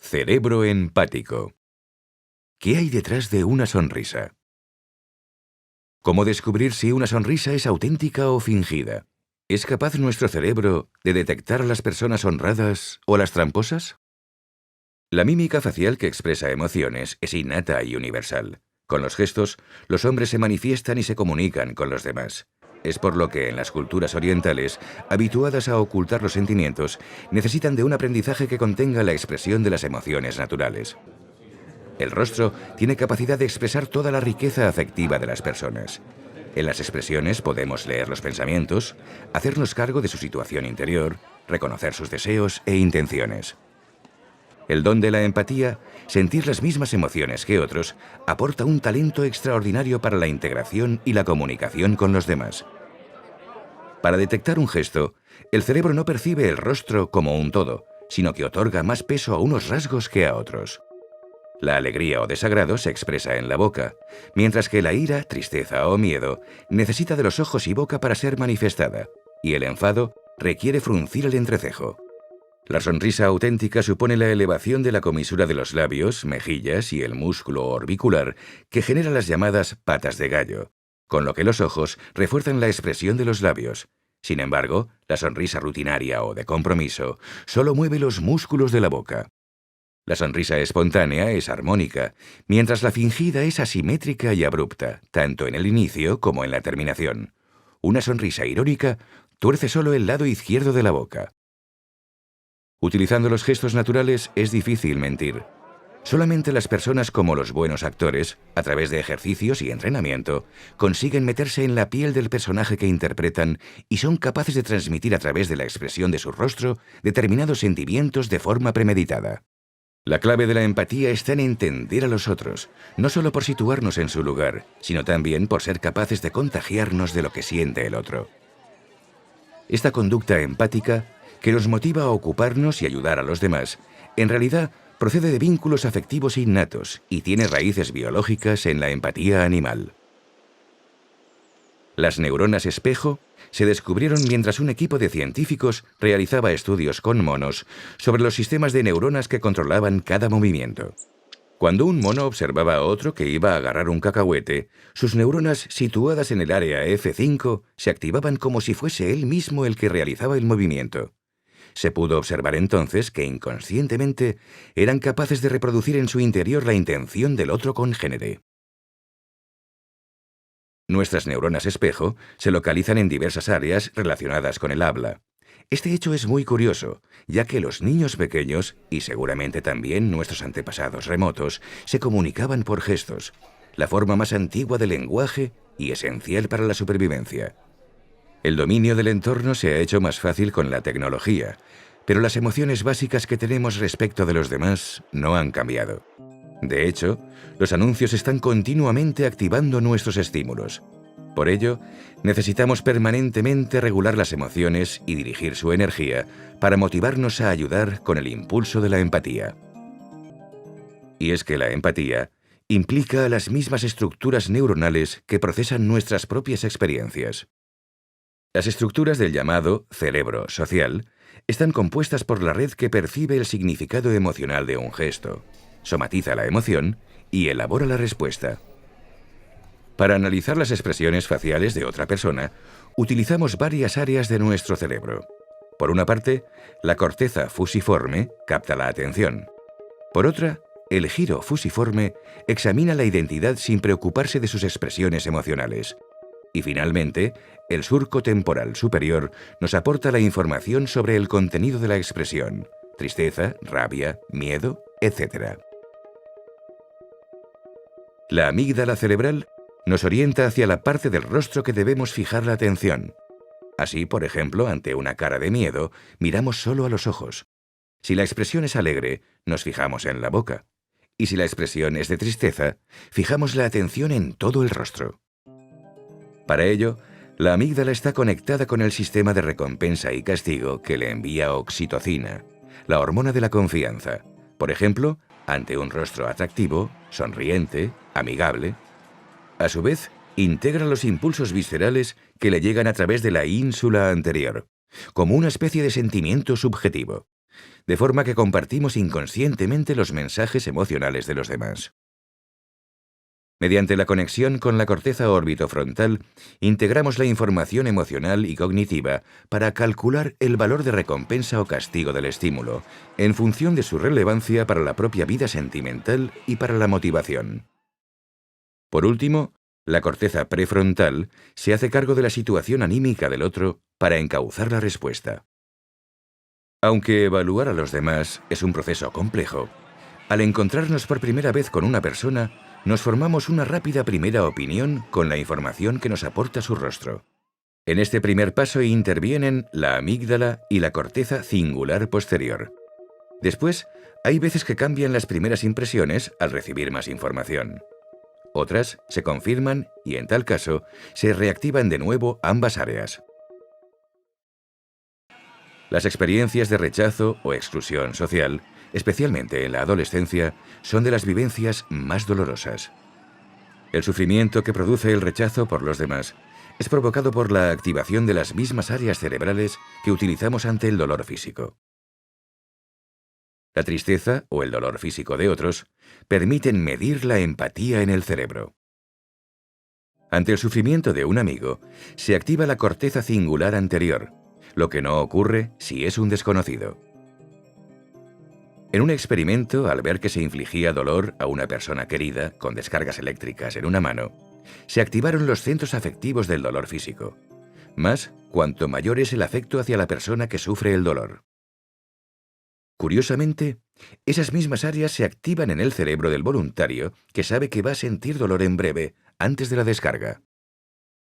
Cerebro empático. ¿Qué hay detrás de una sonrisa? ¿Cómo descubrir si una sonrisa es auténtica o fingida? ¿Es capaz nuestro cerebro de detectar a las personas honradas o a las tramposas? La mímica facial que expresa emociones es innata y universal. Con los gestos, los hombres se manifiestan y se comunican con los demás. Es por lo que en las culturas orientales, habituadas a ocultar los sentimientos, necesitan de un aprendizaje que contenga la expresión de las emociones naturales. El rostro tiene capacidad de expresar toda la riqueza afectiva de las personas. En las expresiones podemos leer los pensamientos, hacernos cargo de su situación interior, reconocer sus deseos e intenciones. El don de la empatía, sentir las mismas emociones que otros, aporta un talento extraordinario para la integración y la comunicación con los demás. Para detectar un gesto, el cerebro no percibe el rostro como un todo, sino que otorga más peso a unos rasgos que a otros. La alegría o desagrado se expresa en la boca, mientras que la ira, tristeza o miedo necesita de los ojos y boca para ser manifestada, y el enfado requiere fruncir el entrecejo. La sonrisa auténtica supone la elevación de la comisura de los labios, mejillas y el músculo orbicular que genera las llamadas patas de gallo, con lo que los ojos refuerzan la expresión de los labios. Sin embargo, la sonrisa rutinaria o de compromiso solo mueve los músculos de la boca. La sonrisa espontánea es armónica, mientras la fingida es asimétrica y abrupta, tanto en el inicio como en la terminación. Una sonrisa irónica tuerce solo el lado izquierdo de la boca. Utilizando los gestos naturales es difícil mentir. Solamente las personas como los buenos actores, a través de ejercicios y entrenamiento, consiguen meterse en la piel del personaje que interpretan y son capaces de transmitir a través de la expresión de su rostro determinados sentimientos de forma premeditada. La clave de la empatía está en entender a los otros, no solo por situarnos en su lugar, sino también por ser capaces de contagiarnos de lo que siente el otro. Esta conducta empática, que nos motiva a ocuparnos y ayudar a los demás, en realidad procede de vínculos afectivos innatos y tiene raíces biológicas en la empatía animal. Las neuronas espejo se descubrieron mientras un equipo de científicos realizaba estudios con monos sobre los sistemas de neuronas que controlaban cada movimiento. Cuando un mono observaba a otro que iba a agarrar un cacahuete, sus neuronas situadas en el área F5 se activaban como si fuese él mismo el que realizaba el movimiento. Se pudo observar entonces que inconscientemente eran capaces de reproducir en su interior la intención del otro congénere. Nuestras neuronas espejo se localizan en diversas áreas relacionadas con el habla. Este hecho es muy curioso, ya que los niños pequeños, y seguramente también nuestros antepasados remotos, se comunicaban por gestos, la forma más antigua del lenguaje y esencial para la supervivencia. El dominio del entorno se ha hecho más fácil con la tecnología, pero las emociones básicas que tenemos respecto de los demás no han cambiado. De hecho, los anuncios están continuamente activando nuestros estímulos. Por ello, necesitamos permanentemente regular las emociones y dirigir su energía para motivarnos a ayudar con el impulso de la empatía. Y es que la empatía implica las mismas estructuras neuronales que procesan nuestras propias experiencias. Las estructuras del llamado cerebro social están compuestas por la red que percibe el significado emocional de un gesto, somatiza la emoción y elabora la respuesta. Para analizar las expresiones faciales de otra persona, utilizamos varias áreas de nuestro cerebro. Por una parte, la corteza fusiforme capta la atención. Por otra, el giro fusiforme examina la identidad sin preocuparse de sus expresiones emocionales. Y finalmente, el surco temporal superior nos aporta la información sobre el contenido de la expresión, tristeza, rabia, miedo, etc. La amígdala cerebral nos orienta hacia la parte del rostro que debemos fijar la atención. Así, por ejemplo, ante una cara de miedo, miramos solo a los ojos. Si la expresión es alegre, nos fijamos en la boca. Y si la expresión es de tristeza, fijamos la atención en todo el rostro. Para ello, la amígdala está conectada con el sistema de recompensa y castigo que le envía oxitocina, la hormona de la confianza. Por ejemplo, ante un rostro atractivo, sonriente, amigable. A su vez, integra los impulsos viscerales que le llegan a través de la ínsula anterior, como una especie de sentimiento subjetivo. de forma que compartimos inconscientemente los mensajes emocionales de los demás. Mediante la conexión con la corteza orbitofrontal, integramos la información emocional y cognitiva para calcular el valor de recompensa o castigo del estímulo, en función de su relevancia para la propia vida sentimental y para la motivación. Por último, la corteza prefrontal se hace cargo de la situación anímica del otro para encauzar la respuesta. Aunque evaluar a los demás es un proceso complejo, al encontrarnos por primera vez con una persona, nos formamos una rápida primera opinión con la información que nos aporta su rostro. En este primer paso intervienen la amígdala y la corteza cingular posterior. Después, hay veces que cambian las primeras impresiones al recibir más información. Otras se confirman y, en tal caso, se reactivan de nuevo ambas áreas. Las experiencias de rechazo o exclusión social, especialmente en la adolescencia, son de las vivencias más dolorosas. El sufrimiento que produce el rechazo por los demás es provocado por la activación de las mismas áreas cerebrales que utilizamos ante el dolor físico. La tristeza o el dolor físico de otros permiten medir la empatía en el cerebro. Ante el sufrimiento de un amigo, se activa la corteza cingular anterior, lo que no ocurre si es un desconocido. En un experimento, al ver que se infligía dolor a una persona querida con descargas eléctricas en una mano, se activaron los centros afectivos del dolor físico, más cuanto mayor es el afecto hacia la persona que sufre el dolor. Curiosamente, esas mismas áreas se activan en el cerebro del voluntario que sabe que va a sentir dolor en breve, antes de la descarga.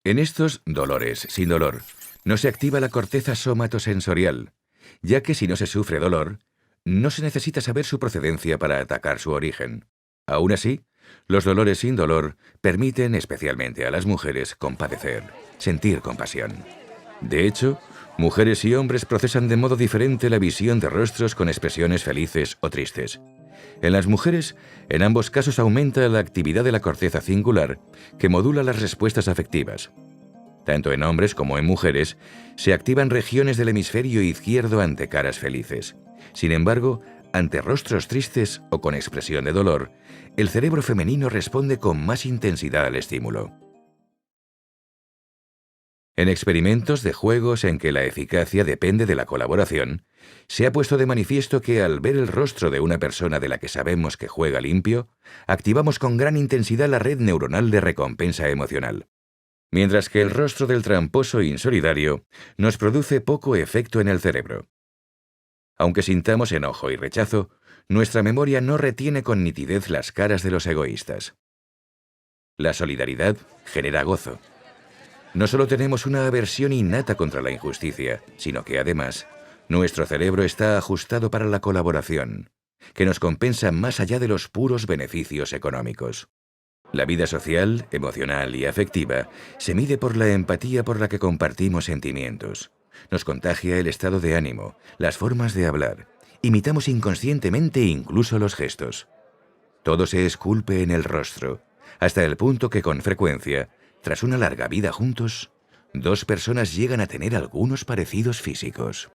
En estos dolores sin dolor, no se activa la corteza somatosensorial, ya que si no se sufre dolor, no se necesita saber su procedencia para atacar su origen. Aún así, los dolores sin dolor permiten, especialmente a las mujeres, compadecer, sentir compasión. De hecho, mujeres y hombres procesan de modo diferente la visión de rostros con expresiones felices o tristes. En las mujeres, en ambos casos aumenta la actividad de la corteza cingular, que modula las respuestas afectivas. Tanto en hombres como en mujeres, se activan regiones del hemisferio izquierdo ante caras felices. Sin embargo, ante rostros tristes o con expresión de dolor, el cerebro femenino responde con más intensidad al estímulo. En experimentos de juegos en que la eficacia depende de la colaboración, se ha puesto de manifiesto que al ver el rostro de una persona de la que sabemos que juega limpio, activamos con gran intensidad la red neuronal de recompensa emocional, mientras que el rostro del tramposo insolidario nos produce poco efecto en el cerebro. Aunque sintamos enojo y rechazo, nuestra memoria no retiene con nitidez las caras de los egoístas. La solidaridad genera gozo. No solo tenemos una aversión innata contra la injusticia, sino que además, nuestro cerebro está ajustado para la colaboración, que nos compensa más allá de los puros beneficios económicos. La vida social, emocional y afectiva se mide por la empatía por la que compartimos sentimientos. Nos contagia el estado de ánimo, las formas de hablar. Imitamos inconscientemente incluso los gestos. Todo se esculpe en el rostro, hasta el punto que con frecuencia, tras una larga vida juntos, dos personas llegan a tener algunos parecidos físicos.